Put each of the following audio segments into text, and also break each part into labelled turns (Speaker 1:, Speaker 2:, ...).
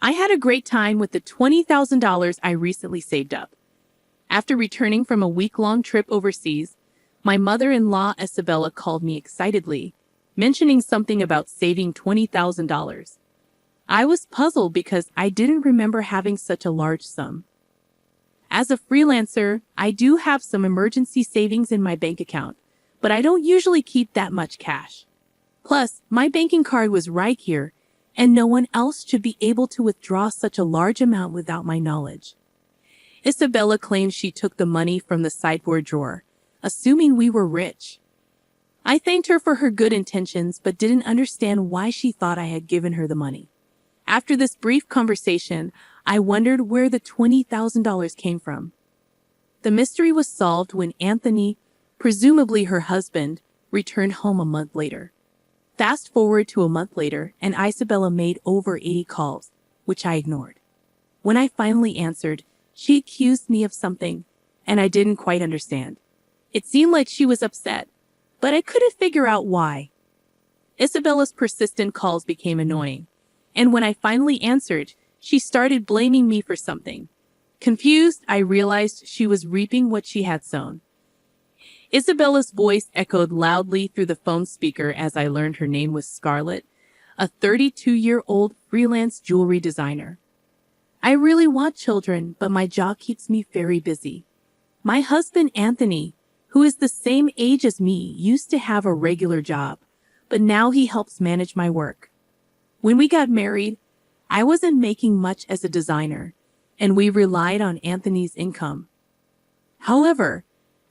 Speaker 1: I had a great time with the $20,000 I recently saved up. After returning from a week-long trip overseas, my mother-in-law Isabella called me excitedly, mentioning something about saving $20,000. I was puzzled because I didn't remember having such a large sum. As a freelancer, I do have some emergency savings in my bank account, but I don't usually keep that much cash. Plus, my banking card was right here, and no one else should be able to withdraw such a large amount without my knowledge. Isabella claimed she took the money from the sideboard drawer, assuming we were rich. I thanked her for her good intentions but didn't understand why she thought I had given her the money. After this brief conversation, I wondered where the $20,000 came from. The mystery was solved when Anthony, presumably her husband, returned home a month later. Fast forward to a month later, and Isabella made over 80 calls, which I ignored. When I finally answered, she accused me of something, and I didn't quite understand. It seemed like she was upset, but I couldn't figure out why. Isabella's persistent calls became annoying, and when I finally answered, she started blaming me for something. Confused, I realized she was reaping what she had sown. Isabella's voice echoed loudly through the phone speaker as I learned her name was Scarlett, a 32-year-old freelance jewelry designer. I really want children, but my job keeps me very busy. My husband, Anthony, who is the same age as me, used to have a regular job, but now he helps manage my work. When we got married, I wasn't making much as a designer, and we relied on Anthony's income. However,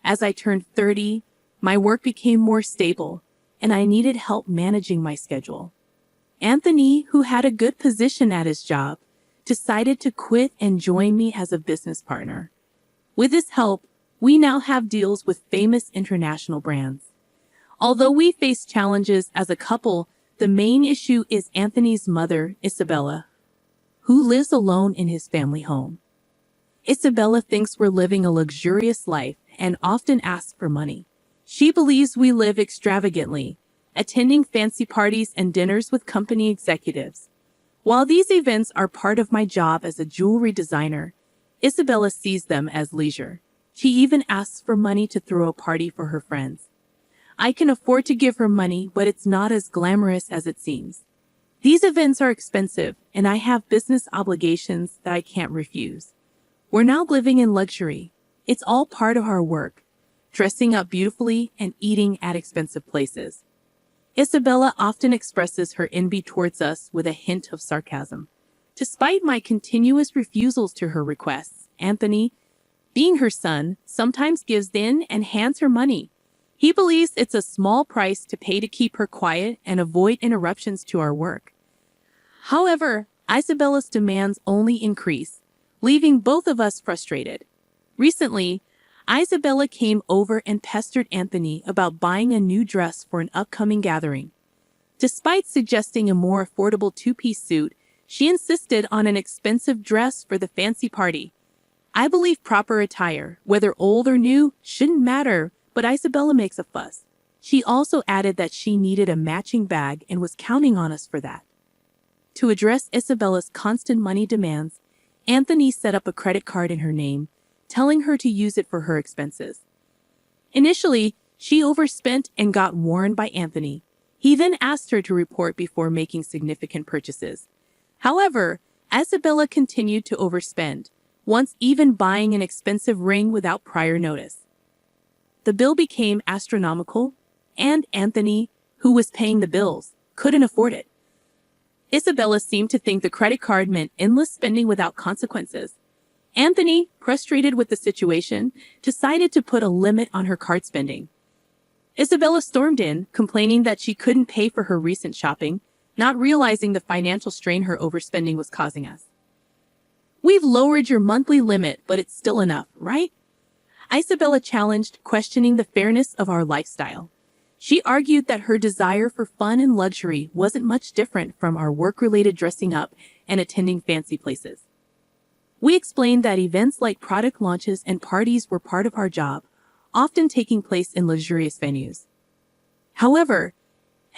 Speaker 1: as I turned 30, my work became more stable, and I needed help managing my schedule. Anthony, who had a good position at his job, decided to quit and join me as a business partner. With his help, we now have deals with famous international brands. Although we face challenges as a couple, the main issue is Anthony's mother, Isabella, who lives alone in his family home. Isabella thinks we're living a luxurious life and often asks for money. She believes we live extravagantly, attending fancy parties and dinners with company executives. While these events are part of my job as a jewelry designer, Isabella sees them as leisure. She even asks for money to throw a party for her friends. I can afford to give her money, but it's not as glamorous as it seems. These events are expensive, and I have business obligations that I can't refuse. We're now living in luxury. It's all part of our work, dressing up beautifully and eating at expensive places. Isabella often expresses her envy towards us with a hint of sarcasm. Despite my continuous refusals to her requests, Anthony, being her son, sometimes gives in and hands her money. He believes it's a small price to pay to keep her quiet and avoid interruptions to our work. However, Isabella's demands only increase, leaving both of us frustrated. Recently, Isabella came over and pestered Anthony about buying a new dress for an upcoming gathering. Despite suggesting a more affordable two-piece suit, she insisted on an expensive dress for the fancy party. I believe proper attire, whether old or new, shouldn't matter, but Isabella makes a fuss. She also added that she needed a matching bag and was counting on us for that. To address Isabella's constant money demands, Anthony set up a credit card in her name, telling her to use it for her expenses. Initially, she overspent and got warned by Anthony. He then asked her to report before making significant purchases. However, Isabella continued to overspend, once even buying an expensive ring without prior notice. The bill became astronomical, and Anthony, who was paying the bills, couldn't afford it. Isabella seemed to think the credit card meant endless spending without consequences. Anthony, frustrated with the situation, decided to put a limit on her card spending. Isabella stormed in, complaining that she couldn't pay for her recent shopping, not realizing the financial strain her overspending was causing us. "We've lowered your monthly limit, but it's still enough, right?" Isabella challenged, questioning the fairness of our lifestyle. She argued that her desire for fun and luxury wasn't much different from our work-related dressing up and attending fancy places. We explained that events like product launches and parties were part of our job, often taking place in luxurious venues. However,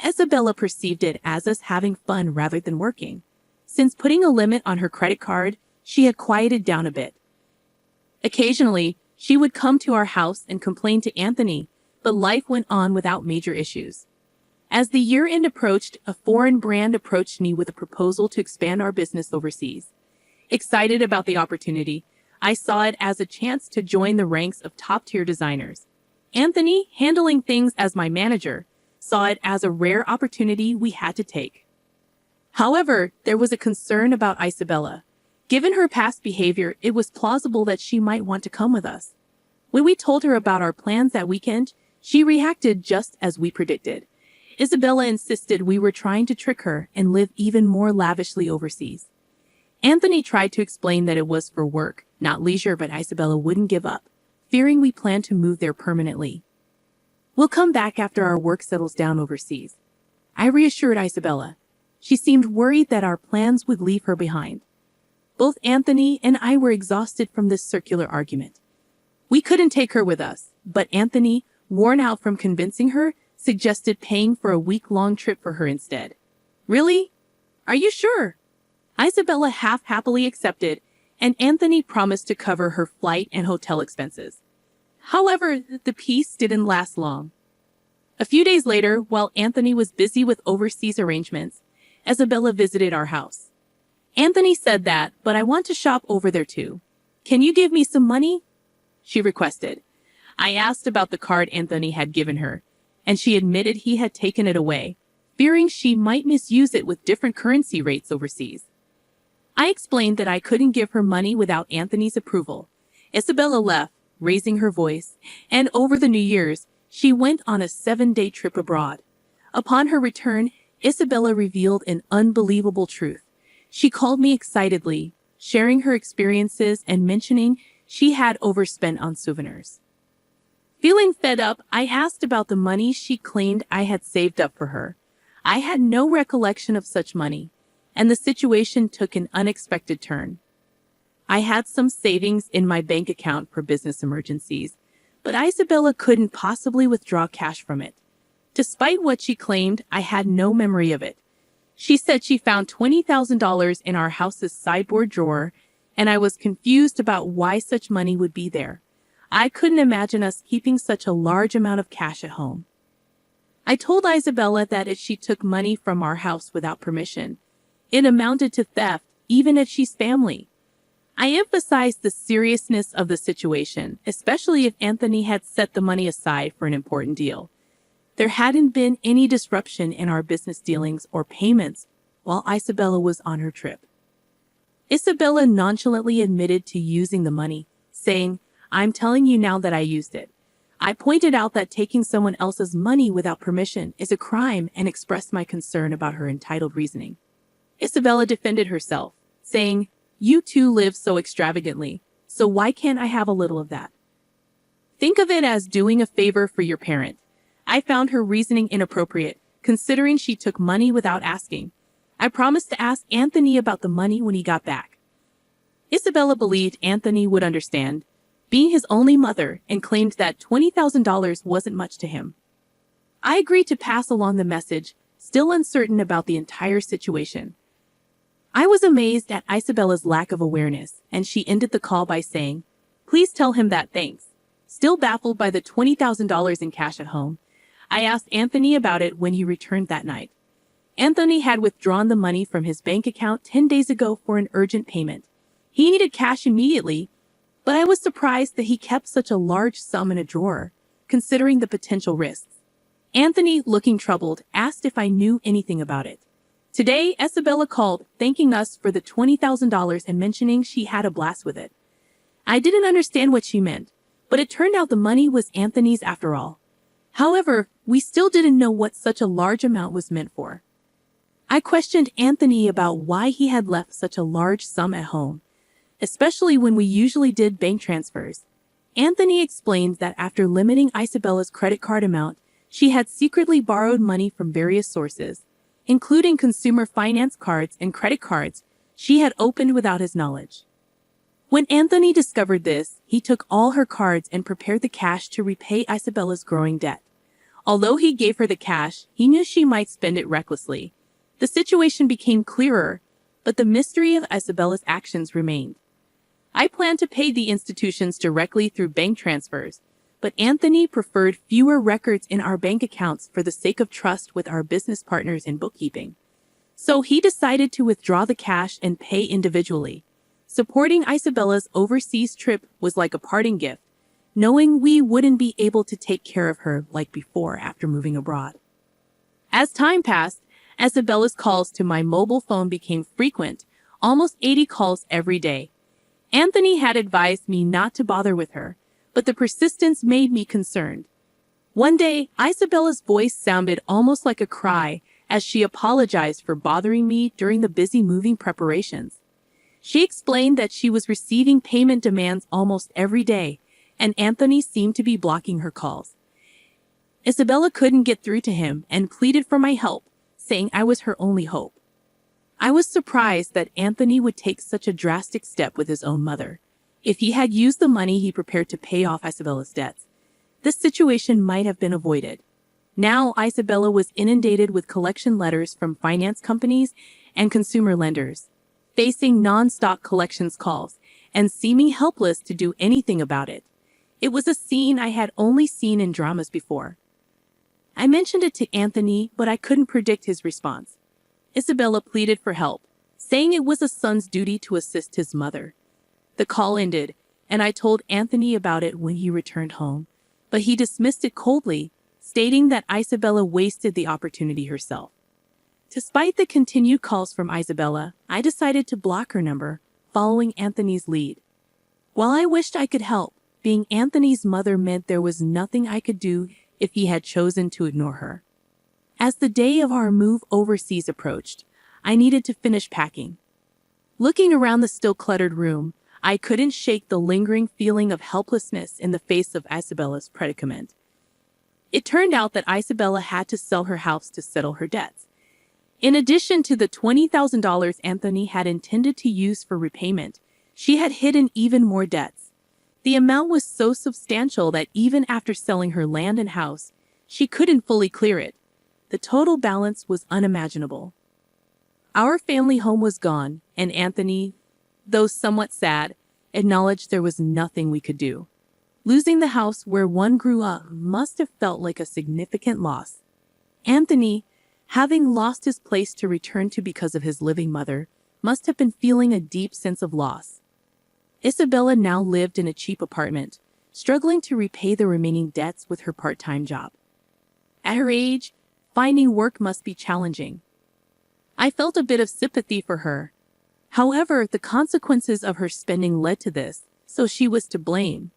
Speaker 1: Isabella perceived it as us having fun rather than working. Since putting a limit on her credit card, she had quieted down a bit. Occasionally, she would come to our house and complain to Anthony, but life went on without major issues. As the year-end approached, a foreign brand approached me with a proposal to expand our business overseas. Excited about the opportunity, I saw it as a chance to join the ranks of top-tier designers. Anthony, handling things as my manager, saw it as a rare opportunity we had to take. However, there was a concern about Isabella. Given her past behavior, it was plausible that she might want to come with us. When we told her about our plans that weekend, she reacted just as we predicted. Isabella insisted we were trying to trick her and live even more lavishly overseas. Anthony tried to explain that it was for work, not leisure, but Isabella wouldn't give up, fearing we planned to move there permanently. We'll come back after our work settles down overseas, I reassured Isabella. She seemed worried that our plans would leave her behind. Both Anthony and I were exhausted from this circular argument. We couldn't take her with us, but Anthony, worn out from convincing her, suggested paying for a week-long trip for her instead. Really? Are you sure? Isabella half-happily accepted, and Anthony promised to cover her flight and hotel expenses. However, the peace didn't last long. A few days later, while Anthony was busy with overseas arrangements, Isabella visited our house. Anthony said that, but I want to shop over there too. Can you give me some money? She requested. I asked about the card Anthony had given her, and she admitted he had taken it away, fearing she might misuse it with different currency rates overseas. I explained that I couldn't give her money without Anthony's approval. Isabella left, raising her voice, and over the New Year's, she went on a 7-day trip abroad. Upon her return, Isabella revealed an unbelievable truth. She called me excitedly, sharing her experiences and mentioning she had overspent on souvenirs. Feeling fed up, I asked about the money she claimed I had saved up for her. I had no recollection of such money, and the situation took an unexpected turn. I had some savings in my bank account for business emergencies, but Isabella couldn't possibly withdraw cash from it. Despite what she claimed, I had no memory of it. She said she found $20,000 in our house's sideboard drawer, and I was confused about why such money would be there. I couldn't imagine us keeping such a large amount of cash at home. I told Isabella that if she took money from our house without permission, it amounted to theft, even if she's family. I emphasized the seriousness of the situation, especially if Anthony had set the money aside for an important deal. There hadn't been any disruption in our business dealings or payments while Isabella was on her trip. Isabella nonchalantly admitted to using the money, saying, "I'm telling you now that I used it." I pointed out that taking someone else's money without permission is a crime and expressed my concern about her entitled reasoning. Isabella defended herself, saying, "You two live so extravagantly, so why can't I have a little of that? Think of it as doing a favor for your parent." I found her reasoning inappropriate, considering she took money without asking. I promised to ask Anthony about the money when he got back. Isabella believed Anthony would understand, being his only mother, and claimed that $20,000 wasn't much to him. I agreed to pass along the message, still uncertain about the entire situation. I was amazed at Isabella's lack of awareness, and she ended the call by saying, "Please tell him that, thanks." Still baffled by the $20,000 in cash at home, I asked Anthony about it when he returned that night. Anthony had withdrawn the money from his bank account 10 days ago for an urgent payment. He needed cash immediately, but I was surprised that he kept such a large sum in a drawer, considering the potential risks. Anthony, looking troubled, asked if I knew anything about it. Today, Isabella called, thanking us for the $20,000 and mentioning she had a blast with it. I didn't understand what she meant, but it turned out the money was Anthony's after all. However, we still didn't know what such a large amount was meant for. I questioned Anthony about why he had left such a large sum at home, especially when we usually did bank transfers. Anthony explained that after limiting Isabella's credit card amount, she had secretly borrowed money from various sources, including consumer finance cards and credit cards she had opened without his knowledge. When Anthony discovered this, he took all her cards and prepared the cash to repay Isabella's growing debt. Although he gave her the cash, he knew she might spend it recklessly. The situation became clearer, but the mystery of Isabella's actions remained. I planned to pay the institutions directly through bank transfers, but Anthony preferred fewer records in our bank accounts for the sake of trust with our business partners in bookkeeping. So he decided to withdraw the cash and pay individually. Supporting Isabella's overseas trip was like a parting gift, knowing we wouldn't be able to take care of her like before after moving abroad. As time passed, Isabella's calls to my mobile phone became frequent, almost 80 calls every day. Anthony had advised me not to bother with her, but the persistence made me concerned. One day, Isabella's voice sounded almost like a cry as she apologized for bothering me during the busy moving preparations. She explained that she was receiving payment demands almost every day, and Anthony seemed to be blocking her calls. Isabella couldn't get through to him and pleaded for my help, saying I was her only hope. I was surprised that Anthony would take such a drastic step with his own mother. If he had used the money he prepared to pay off Isabella's debts, this situation might have been avoided. Now Isabella was inundated with collection letters from finance companies and consumer lenders, facing non-stop collections calls and seeming helpless to do anything about it. It was a scene I had only seen in dramas before. I mentioned it to Anthony, but I couldn't predict his response. Isabella pleaded for help, saying it was a son's duty to assist his mother. The call ended, and I told Anthony about it when he returned home, but he dismissed it coldly, stating that Isabella wasted the opportunity herself. Despite the continued calls from Isabella, I decided to block her number, following Anthony's lead. While I wished I could help, being Anthony's mother meant there was nothing I could do if he had chosen to ignore her. As the day of our move overseas approached, I needed to finish packing. Looking around the still cluttered room, I couldn't shake the lingering feeling of helplessness in the face of Isabella's predicament. It turned out that Isabella had to sell her house to settle her debts. In addition to the $20,000 Anthony had intended to use for repayment, she had hidden even more debts. The amount was so substantial that even after selling her land and house, she couldn't fully clear it. The total balance was unimaginable. Our family home was gone, and Anthony, though somewhat sad, acknowledged there was nothing we could do. Losing the house where one grew up must have felt like a significant loss. Anthony, having lost his place to return to because of his living mother, must have been feeling a deep sense of loss. Isabella now lived in a cheap apartment, struggling to repay the remaining debts with her part-time job. At her age, finding work must be challenging. I felt a bit of sympathy for her. However, the consequences of her spending led to this, so she was to blame.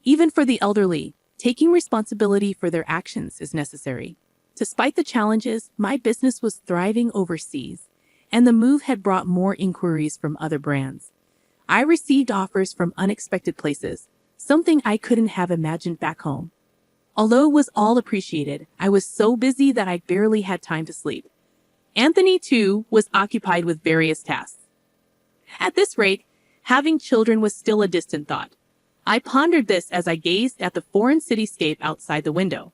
Speaker 1: Even for the elderly, taking responsibility for their actions is necessary. Despite the challenges, my business was thriving overseas, and the move had brought more inquiries from other brands. I received offers from unexpected places, something I couldn't have imagined back home. Although it was all appreciated, I was so busy that I barely had time to sleep. Anthony, too, was occupied with various tasks. At this rate, having children was still a distant thought. I pondered this as I gazed at the foreign cityscape outside the window.